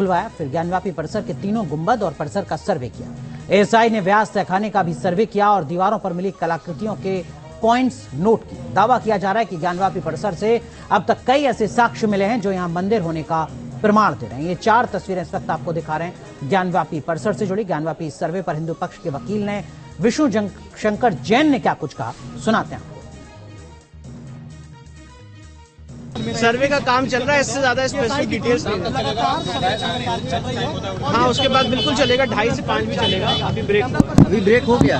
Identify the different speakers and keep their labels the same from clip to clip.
Speaker 1: खुलवाया, फिर ज्ञानव्यापी परिसर के तीनों गुंबद और परिसर का सर्वे किया। एएसआई ने व्यास तहखाने का भी सर्वे किया और दीवारों पर मिली कलाकृतियों के पॉइंट्स नोट किए। दावा किया जा रहा है कि ज्ञानव्यापी परिसर से अब तक कई ऐसे साक्ष्य मिले हैं जो यहां मंदिर होने का प्रमाण दे रहे हैं। ये 4 तस्वीरें इस वक्त आपको दिखा रहे हैं ज्ञानव्यापी परिसर से जुड़ी। ज्ञानव्यापी सर्वे पर हिंदू पक्ष के वकील ने विष्णु शंकर जैन ने क्या कुछ कहा, सुनाते हैं।
Speaker 2: सर्वे का काम चल रहा है, इससे ज्यादा स्पेसिफिक डिटेल्स नहीं। हाँ, उसके बाद बिल्कुल चलेगा, 2:30 से 5 भी चलेगा। अभी ब्रेक हो गया।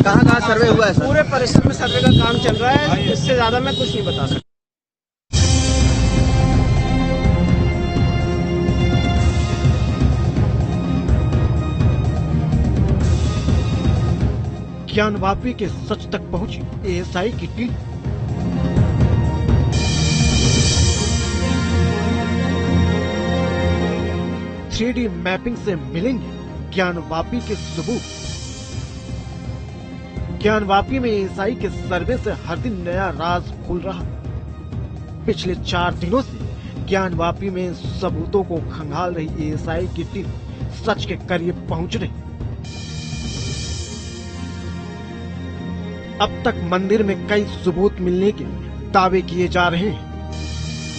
Speaker 2: कहाँ सर्वे हुआ है? पूरे परिसर में सर्वे का काम चल रहा है, इससे ज्यादा मैं कुछ नहीं बता सकता।
Speaker 3: ज्ञानव्यापी के सच तक पहुंची एएसआई की टीम। थ्री मैपिंग से मिलेंगे ज्ञानव्यापी के सबूत। ज्ञानव्यापी में एएसआई के सर्वे से हर दिन नया राज खुल रहा। पिछले 4 दिनों से ज्ञानव्यापी में सबूतों को खंगाल रही एएसआई की टीम सच के करीब पहुंच रही। अब तक मंदिर में कई सबूत मिलने के दावे किए जा रहे हैं।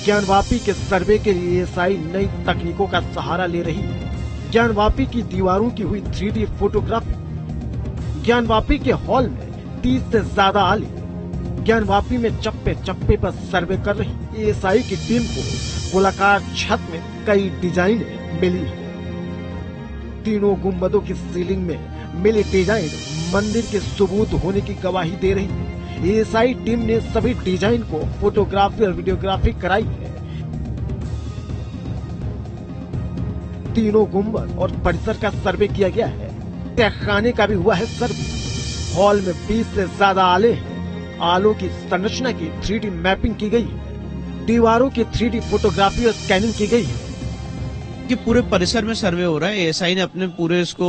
Speaker 3: ज्ञानव्यापी के सर्वे के लिए एएसआई नई तकनीकों का सहारा ले रही है। ज्ञानव्यापी की दीवारों की हुई 3D फोटोग्राफी। ज्ञानव्यापी के हॉल में 30 से ज्यादा आले ज्ञानव्यापी में चप्पे चप्पे पर सर्वे कर रही एएसआई की टीम को गोलाकार छत में कई डिजाइन मिली है। तीनों गुंबदों की सीलिंग में मिली डिजाइन मंदिर के सबूत होने की गवाही दे रही है। एएसआई टीम ने सभी डिजाइन को फोटोग्राफी और वीडियोग्राफी कराई है। तीनों गुंबद और परिसर का सर्वे किया गया है। तहखाने का भी हुआ है सर्वे। हॉल में 20 से ज्यादा आले हैं। आलों की संरचना की 3D मैपिंग की गई है। दीवारों की 3D फोटोग्राफी और स्कैनिंग की गई है।
Speaker 2: कि पूरे परिसर में सर्वे हो रहा है। एएसआई ने अपने पूरे इसको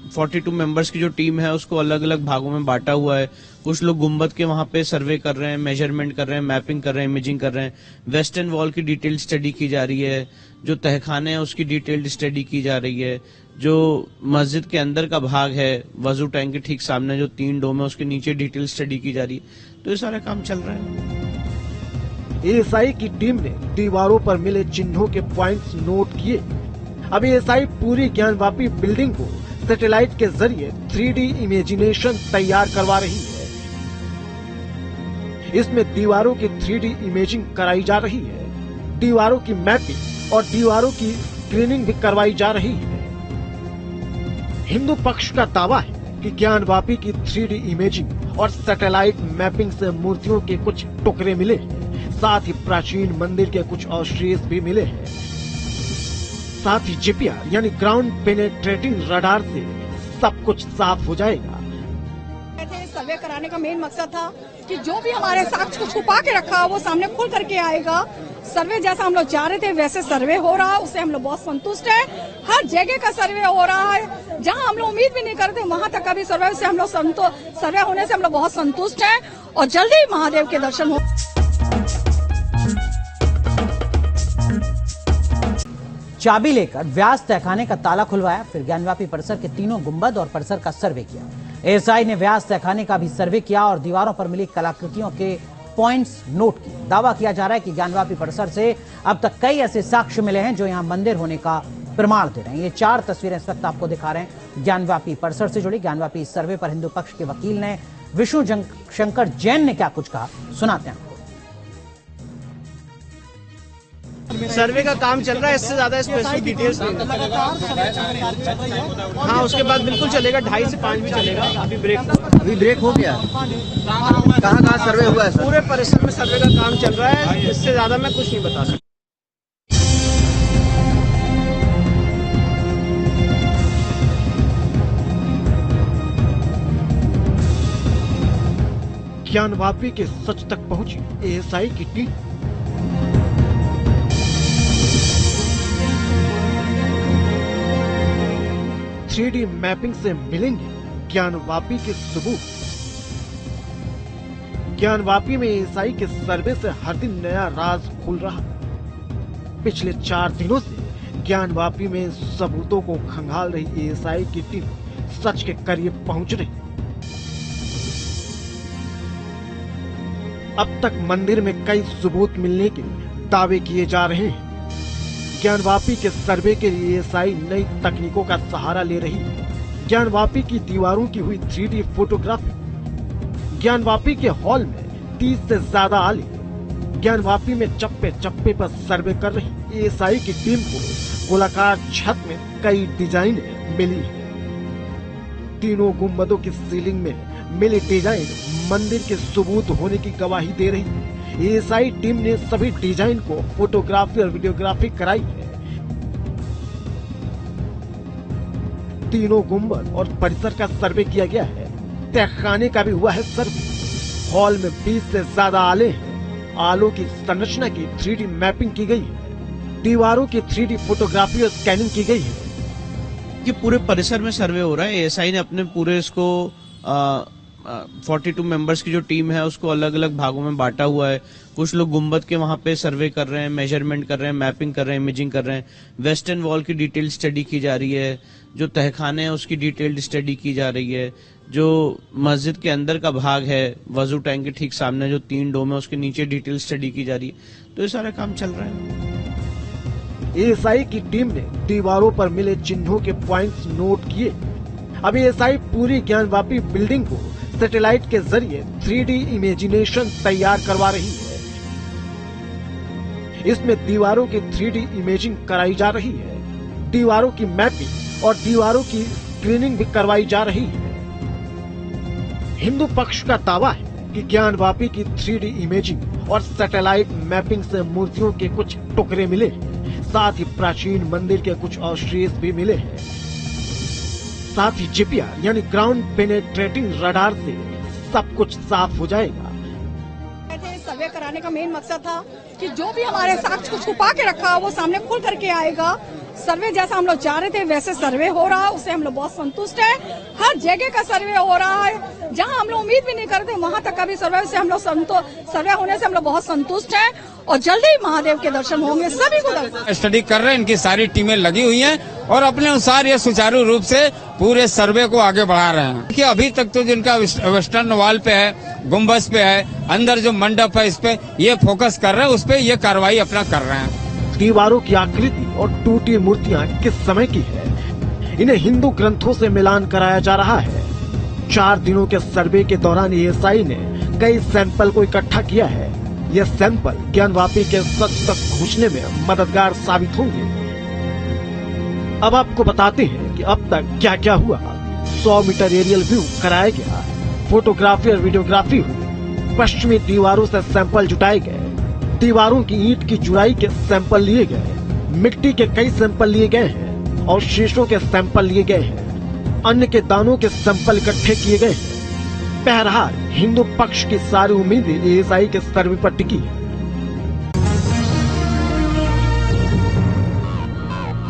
Speaker 2: 42 मेंबर्स की जो टीम है उसको अलग अलग भागों में बांटा हुआ है। कुछ लोग गुंबद के वहां पे सर्वे कर रहे हैं, मेजरमेंट कर रहे हैं, मैपिंग कर रहे हैं, इमेजिंग कर रहे हैं। वेस्टर्न वॉल की डिटेल स्टडी की जा रही है। जो तहखाने हैं उसकी डिटेल्ड स्टडी की जा रही है। जो मस्जिद के अंदर का भाग है, वजू टैंक के ठीक सामने जो 3 डोम है उसके नीचे डिटेल स्टडी की जा रही है। तो ये सारा काम चल रहा है।
Speaker 3: एएसआई की टीम ने दीवारों पर मिले चिन्हों के पॉइंट्स नोट किए। अब एएसआई पूरी ज्ञानव्यापी बिल्डिंग को सैटेलाइट के जरिए 3D इमेजिनेशन तैयार करवा रही है। इसमें दीवारों की 3D इमेजिंग कराई जा रही है। दीवारों की मैपिंग और दीवारों की स्क्रीनिंग भी करवाई जा रही है। हिंदू पक्ष का दावा है कि ज्ञानव्यापी की 3D इमेजिंग और सैटेलाइट मैपिंग से मूर्तियों के कुछ टुकड़े मिले हैं। साथ ही प्राचीन मंदिर के कुछ अवशेष भी मिले हैं। साथ ही जीपीआर यानी ग्राउंड पेनेट्रेटिंग रडार से सब कुछ साफ हो जाएगा।
Speaker 4: सर्वे कराने का मेन मकसद था कि जो भी हमारे साक्ष्य को छुपा के रखा वो सामने खुल करके आएगा। सर्वे जैसा हम लोग चाह रहे थे वैसे सर्वे हो रहा, उससे हम लोग बहुत संतुष्ट हैं। हर जगह का सर्वे हो रहा है, जहां हम लोग उम्मीद भी नहीं करते वहां तक का भी सर्वे से हम लोग सर्वे होने से हम लोग बहुत संतुष्ट हैं और जल्दी ही महादेव के दर्शन हो।
Speaker 1: चाबी लेकर व्यास तहखाने का ताला खुलवाया, फिर ज्ञानव्यापी परिसर के तीनों गुंबद और परिसर का सर्वे किया। एएसआई ने व्यास तहखाने का भी सर्वे किया और दीवारों पर मिली कलाकृतियों के पॉइंट्स नोट किए। दावा किया जा रहा है कि ज्ञानव्यापी परिसर से अब तक कई ऐसे साक्ष्य मिले हैं जो यहां मंदिर होने का प्रमाण दे रहे हैं। ये 4 तस्वीरें इस वक्त आपको दिखा रहे हैं ज्ञानव्यापी परिसर से जुड़ी। ज्ञानव्यापी सर्वे पर हिंदू पक्ष के वकील ने विष्णु शंकर जैन ने क्या कुछ कहा, सुनाते हैं।
Speaker 2: सर्वे का काम चल रहा है, इससे ज्यादा स्पेसिफिक डिटेल्स नहीं। हाँ, उसके बाद बिल्कुल चलेगा, 2:30 से 5 भी चलेगा। अभी ब्रेक हो गया। कहाँ सर्वे हुआ है? पूरे परिसर में सर्वे का काम चल रहा है, इससे ज्यादा मैं कुछ नहीं बता सकता।
Speaker 3: ज्ञानव्यापी के सच तक पहुंची एएसआई की टीम। थ्री मैपिंग से मिलेंगे ज्ञानव्यापी के सबूत। ज्ञानव्यापी में एएसआई के सर्वे से हर दिन नया राज खुल रहा। पिछले 4 दिनों से ज्ञानवापी में सबूतों को खंगाल रही एएसआई की टीम सच के करीब पहुंच रही। अब तक मंदिर में कई सबूत मिलने के दावे किए जा रहे हैं। ज्ञानवापी के सर्वे के लिए एएसआई नई तकनीकों का सहारा ले रही है। ज्ञानवापी की दीवारों की हुई 3D फोटोग्राफी, ज्ञानवापी के हॉल में 30 से ज्यादा आले, ज्ञानवापी में चप्पे चप्पे पर सर्वे कर रही एएसआई की टीम को गोलाकार छत में कई डिजाइन मिली है। तीनों गुंबदों की सीलिंग में मिली डिजाइन मंदिर के सबूत होने की गवाही दे रही है। एएसआई टीम ने सभी डिजाइन को फोटोग्राफी और वीडियोग्राफी कराई है। तीनों गुंबद और परिसर का सर्वे किया गया है। तहखाने का भी हुआ है सर्वे। हॉल में 20 से ज्यादा आले हैं। आलों की संरचना की 3D मैपिंग की गई है। दीवारों की 3D फोटोग्राफी और स्कैनिंग की गई है।
Speaker 2: ये पूरे परिसर में सर्वे हो रहा है। एएसआई ने अपने पूरे इसको 42 मेंबर्स की जो टीम है उसको अलग अलग भागों में बांटा हुआ है। कुछ लोग गुंबद के वहां पे सर्वे कर रहे हैं, मेजरमेंट कर रहे हैं, मैपिंग कर रहे हैं, इमेजिंग कर रहे हैं। वेस्टर्न वॉल की डिटेल स्टडी की जा रही है। जो तहखाने हैं उसकी डिटेल्ड स्टडी की जा रही है। जो मस्जिद के अंदर का भाग है, वजू टैंक के ठीक सामने जो 3 डोम है उसके नीचे डिटेल स्टडी की जा रही है। तो ये सारा काम चल रहा है।
Speaker 3: एएसआई की टीम ने दीवारों पर मिले चिन्हों के पॉइंट्स नोट किए। अब एएसआई पूरी ज्ञानवापी बिल्डिंग को सैटेलाइट के जरिए 3D इमेजिनेशन तैयार करवा रही है। इसमें दीवारों की 3D इमेजिंग कराई जा रही है। दीवारों की मैपिंग और दीवारों की स्क्रीनिंग भी करवाई जा रही है। हिंदू पक्ष का दावा है कि ज्ञानवापी की 3D इमेजिंग और सैटेलाइट मैपिंग से मूर्तियों के कुछ टुकड़े मिले हैं। साथ ही प्राचीन मंदिर के कुछ अवशेष भी मिले हैं। साथ ही जीपीआर यानी ग्राउंड पेनेट्रेटिंग रडार से सब कुछ साफ हो जाएगा।
Speaker 4: सर्वे कराने का मेन मकसद था कि जो भी हमारे साक्ष्य को छुपा के रखा वो सामने खुल करके आएगा। सर्वे जैसा हम लोग चाह रहे थे वैसे सर्वे हो रहा है, उससे हम लोग बहुत संतुष्ट हैं। हर जगह का सर्वे हो रहा है। जहां हम लोग उम्मीद भी नहीं करते वहां तक का भी सर्वे से हम लोग सर्वे होने से हम लोग बहुत संतुष्ट हैं और जल्दी ही महादेव के दर्शन होंगे। सभी को
Speaker 5: स्टडी कर रहे हैं। इनकी सारी टीमें लगी हुई हैं और अपने अनुसार ये सुचारू रूप से पूरे सर्वे को आगे बढ़ा रहे हैं। कि अभी तक तो जिनका वेस्टर्न वॉल पे है, गुम्बज पे है, अंदर जो मंडप है, इस पे ये फोकस कर रहे हैं, उस पे ये कार्रवाई अपना कर रहे हैं।
Speaker 3: दीवारों की आकृति और टूटी मूर्तियां किस समय की है, इन्हें हिंदू ग्रंथों से मिलान कराया जा रहा है। 4 दिनों के सर्वे के दौरान एएसआई ने कई सैंपल को इकट्ठा किया है। ये सैंपल ज्ञानवापी के सच तक पहुंचने में मददगार साबित होंगे। अब आपको बताते हैं कि अब तक क्या क्या हुआ। 100 मीटर एरियल व्यू कराया गया, फोटोग्राफी और वीडियोग्राफी हुई, पश्चिमी दीवारों से सैंपल जुटाए गए, दीवारों की ईंट की जुड़ाई के सैंपल लिए गए, मिट्टी के कई सैंपल लिए गए हैं और शीशों के सैंपल लिए गए हैं। अन्न के दानों के सैंपल इकट्ठे किए गए हैं। बहरहाल हिंदू पक्ष की सारी उम्मीदें एएसआई के सर्वे पर टिकी है।